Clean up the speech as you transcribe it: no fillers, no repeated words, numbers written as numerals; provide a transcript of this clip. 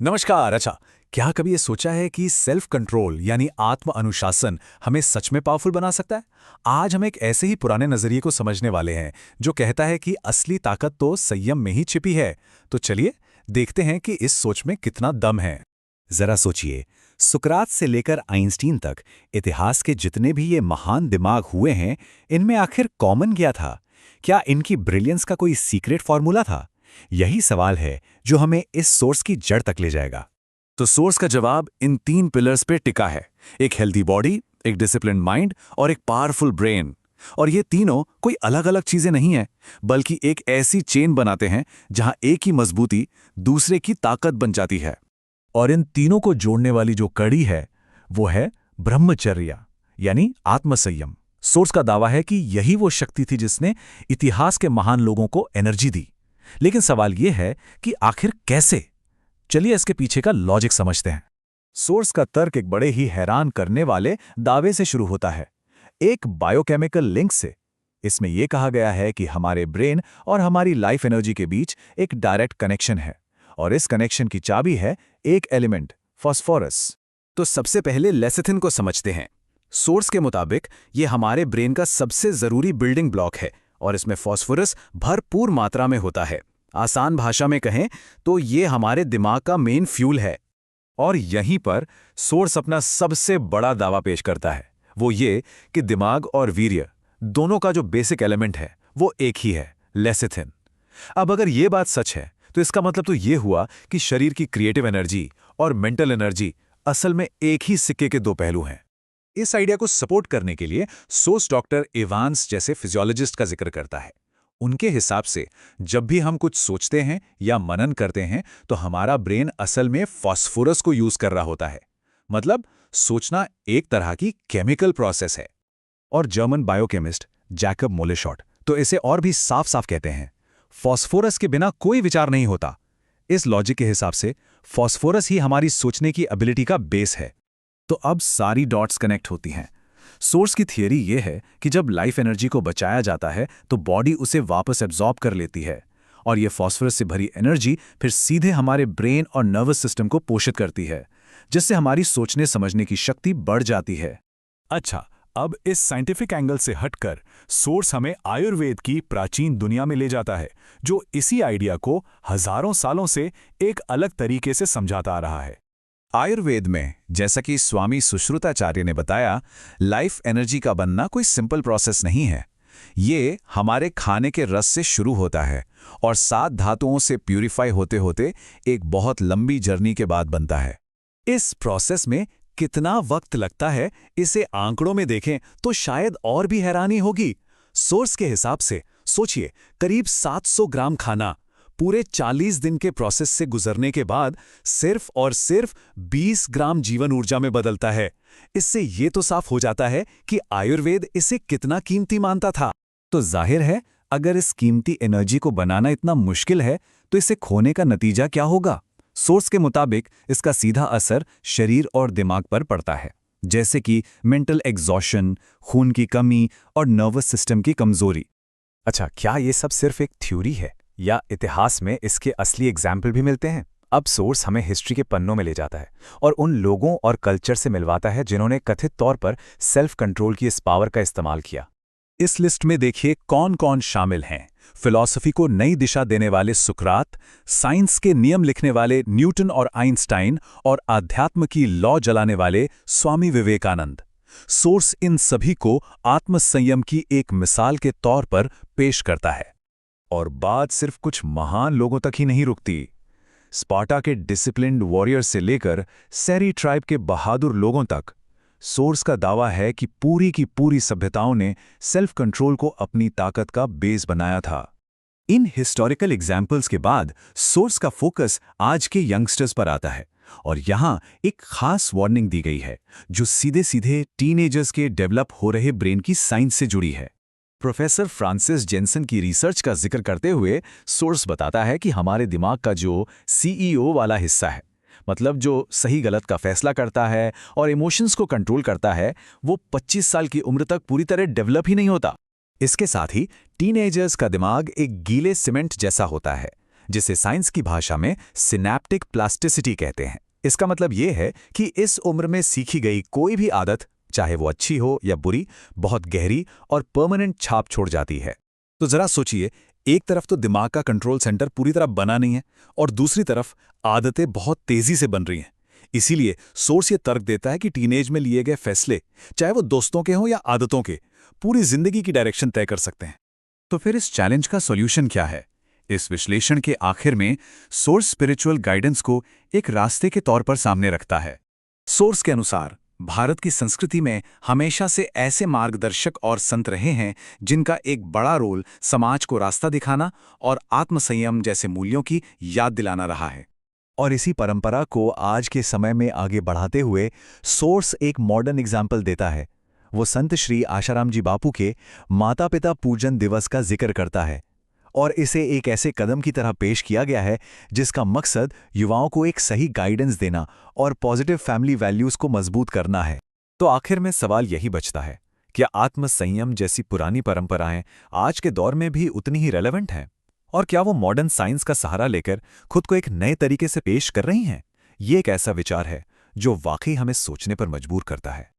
नमस्कार। अच्छा, क्या कभी ये सोचा है कि सेल्फ कंट्रोल यानी आत्म अनुशासन हमें सच में पावरफुल बना सकता है? आज हम एक ऐसे ही पुराने नजरिए को समझने वाले हैं जो कहता है कि असली ताकत तो संयम में ही छिपी है। तो चलिए देखते हैं कि इस सोच में कितना दम है। जरा सोचिए, सुकरात से लेकर आइंस्टीन तक इतिहास के जितने भी ये महान दिमाग हुए हैं, इनमें आखिर कॉमन क्या था? क्या इनकी ब्रिलियंस का कोई सीक्रेट फॉर्मूला था? यही सवाल है जो हमें इस सोर्स की जड़ तक ले जाएगा। तो सोर्स का जवाब इन तीन पिलर्स पे टिका है। एक हेल्दी बॉडी, एक डिसिप्लिन माइंड और एक पावरफुल ब्रेन। और ये तीनों कोई अलग अलग चीजें नहीं हैं, बल्कि एक ऐसी चेन बनाते हैं जहां एक ही मजबूती दूसरे की ताकत बन जाती है। और इन तीनों को जोड़ने वाली जो कड़ी है वो है ब्रह्मचर्य यानी आत्मसंयम। सोर्स का दावा है कि यही वो शक्ति थी जिसने इतिहास के महान लोगों को एनर्जी दी। लेकिन सवाल यह है कि आखिर कैसे? चलिए इसके पीछे का लॉजिक समझते हैं। सोर्स का तर्क एक बड़े ही हैरान करने वाले दावे से शुरू होता है, एक बायोकेमिकल लिंक से। इसमें यह कहा गया है कि हमारे ब्रेन और हमारी लाइफ एनर्जी के बीच एक डायरेक्ट कनेक्शन है, और इस कनेक्शन की चाबी है एक एलिमेंट, फास्फोरस। तो सबसे पहले लेसिथिन को समझते हैं। सोर्स के मुताबिक ये हमारे ब्रेन का सबसे जरूरी बिल्डिंग ब्लॉक है, और इसमें फास्फोरस भरपूर मात्रा में होता है। आसान भाषा में कहें तो ये हमारे दिमाग का मेन फ्यूल है। और यहीं पर सोर्स अपना सबसे बड़ा दावा पेश करता है, वो ये कि दिमाग और वीर्य दोनों का जो बेसिक एलिमेंट है वो एक ही है, लेसिथिन। अब अगर ये बात सच है तो इसका मतलब तो ये हुआ कि शरीर की क्रिएटिव एनर्जी और मेंटल एनर्जी असल में एक ही सिक्के के दो पहलू हैं। इस आइडिया को सपोर्ट करने के लिए सोर्स डॉक्टर इवांस जैसे फिजियोलॉजिस्ट का जिक्र करता है। उनके हिसाब से जब भी हम कुछ सोचते हैं या मनन करते हैं तो हमारा ब्रेन असल में फास्फोरस को यूज कर रहा होता है। मतलब सोचना एक तरह की केमिकल प्रोसेस है। और जर्मन बायोकेमिस्ट जैकब मोलेशॉट तो इसे और भी साफ साफ कहते हैं, फास्फोरस के बिना कोई विचार नहीं होता। इस लॉजिक के हिसाब से फास्फोरस ही हमारी सोचने की एबिलिटी का बेस है। तो अब सारी डॉट्स कनेक्ट होती हैं। सोर्स की थियरी यह है कि जब लाइफ एनर्जी को बचाया जाता है तो बॉडी उसे वापस एब्जॉर्ब कर लेती है, और यह फास्फोरस से भरी एनर्जी फिर सीधे हमारे ब्रेन और नर्वस सिस्टम को पोषित करती है, जिससे हमारी सोचने समझने की शक्ति बढ़ जाती है। अच्छा, अब इस साइंटिफिक एंगल से हटकर सोर्स हमें आयुर्वेद की प्राचीन दुनिया में ले जाता है, जो इसी आइडिया को हजारों सालों से एक अलग तरीके से समझाता आ रहा है। आयुर्वेद में, जैसा कि स्वामी सुश्रुताचार्य ने बताया, लाइफ एनर्जी का बनना कोई सिंपल प्रोसेस नहीं है। ये हमारे खाने के रस से शुरू होता है और 7 धातुओं से प्यूरिफाई होते होते एक बहुत लंबी जर्नी के बाद बनता है। इस प्रोसेस में कितना वक्त लगता है, इसे आंकड़ों में देखें तो शायद और भी हैरानी होगी। सोर्स के हिसाब से सोचिए, करीब 700 ग्राम खाना पूरे 40 दिन के प्रोसेस से गुजरने के बाद सिर्फ और सिर्फ 20 ग्राम जीवन ऊर्जा में बदलता है। इससे ये तो साफ हो जाता है कि आयुर्वेद इसे कितना कीमती मानता था। तो जाहिर है, अगर इस कीमती एनर्जी को बनाना इतना मुश्किल है तो इसे खोने का नतीजा क्या होगा? सोर्स के मुताबिक इसका सीधा असर शरीर और दिमाग पर पड़ता है, जैसे कि मेंटल एग्जॉशन, खून की कमी और नर्वस सिस्टम की कमजोरी। अच्छा, क्या ये सब सिर्फ एक थ्योरी है या इतिहास में इसके असली एग्जाम्पल भी मिलते हैं? अब सोर्स हमें हिस्ट्री के पन्नों में ले जाता है और उन लोगों और कल्चर से मिलवाता है जिन्होंने कथित तौर पर सेल्फ कंट्रोल की इस पावर का इस्तेमाल किया। इस लिस्ट में देखिए कौन कौन शामिल हैं। फिलॉसफी को नई दिशा देने वाले सुकरात, साइंस के नियम लिखने वाले न्यूटन और आइंस्टाइन, और आध्यात्म की लौ जलाने वाले स्वामी विवेकानंद। सोर्स इन सभी को आत्मसंयम की एक मिसाल के तौर पर पेश करता है। और बात सिर्फ कुछ महान लोगों तक ही नहीं रुकती। स्पार्टा के डिसिप्लिन्ड वॉरियर से लेकर सेरी ट्राइब के बहादुर लोगों तक, सोर्स का दावा है कि पूरी की पूरी सभ्यताओं ने सेल्फ कंट्रोल को अपनी ताकत का बेस बनाया था। इन हिस्टोरिकल एग्जाम्पल्स के बाद सोर्स का फोकस आज के यंगस्टर्स पर आता है, और यहां एक खास वार्निंग दी गई है जो सीधे सीधे टीनेजर्स के डेवलप हो रहे ब्रेन की साइंस से जुड़ी है। प्रोफेसर फ्रांसिस जेनसन की रिसर्च का जिक्र करते हुए सोर्स बताता है कि हमारे दिमाग का जो सीईओ वाला हिस्सा है, मतलब जो सही गलत का फैसला करता है और इमोशंस को कंट्रोल करता है, वो 25 साल की उम्र तक पूरी तरह डेवलप ही नहीं होता। इसके साथ ही टीनेजर्स का दिमाग एक गीले सीमेंट जैसा होता है, जिसे साइंस की भाषा में सिनैप्टिक प्लास्टिसिटी कहते हैं। इसका मतलब ये है कि इस उम्र में सीखी गई कोई भी आदत, चाहे वो अच्छी हो या बुरी, बहुत गहरी और परमानेंट छाप छोड़ जाती है। तो जरा सोचिए, एक तरफ तो दिमाग का कंट्रोल सेंटर पूरी तरह बना नहीं है और दूसरी तरफ आदतें बहुत तेजी से बन रही हैं। इसीलिए सोर्स ये तर्क देता है कि टीनेज में लिए गए फैसले, चाहे वो दोस्तों के हों या आदतों के, पूरी जिंदगी की डायरेक्शन तय कर सकते हैं। तो फिर इस चैलेंज का सॉल्यूशन क्या है? इस विश्लेषण के आखिर में सोर्स स्पिरिचुअल गाइडेंस को एक रास्ते के तौर पर सामने रखता है। सोर्स के अनुसार भारत की संस्कृति में हमेशा से ऐसे मार्गदर्शक और संत रहे हैं जिनका एक बड़ा रोल समाज को रास्ता दिखाना और आत्मसंयम जैसे मूल्यों की याद दिलाना रहा है। और इसी परंपरा को आज के समय में आगे बढ़ाते हुए सोर्स एक मॉडर्न एग्जाम्पल देता है। वो संत श्री आशाराम जी बापू के माता पिता पूजन दिवस का जिक्र करता है और इसे एक ऐसे कदम की तरह पेश किया गया है जिसका मकसद युवाओं को एक सही गाइडेंस देना और पॉजिटिव फैमिली वैल्यूज को मजबूत करना है। तो आखिर में सवाल यही बचता है, क्या आत्मसंयम जैसी पुरानी परंपराएं आज के दौर में भी उतनी ही रेलेवेंट हैं? और क्या वो मॉडर्न साइंस का सहारा लेकर खुद को एक नए तरीके से पेश कर रही हैं? ये एक ऐसा विचार है जो वाकई हमें सोचने पर मजबूर करता है।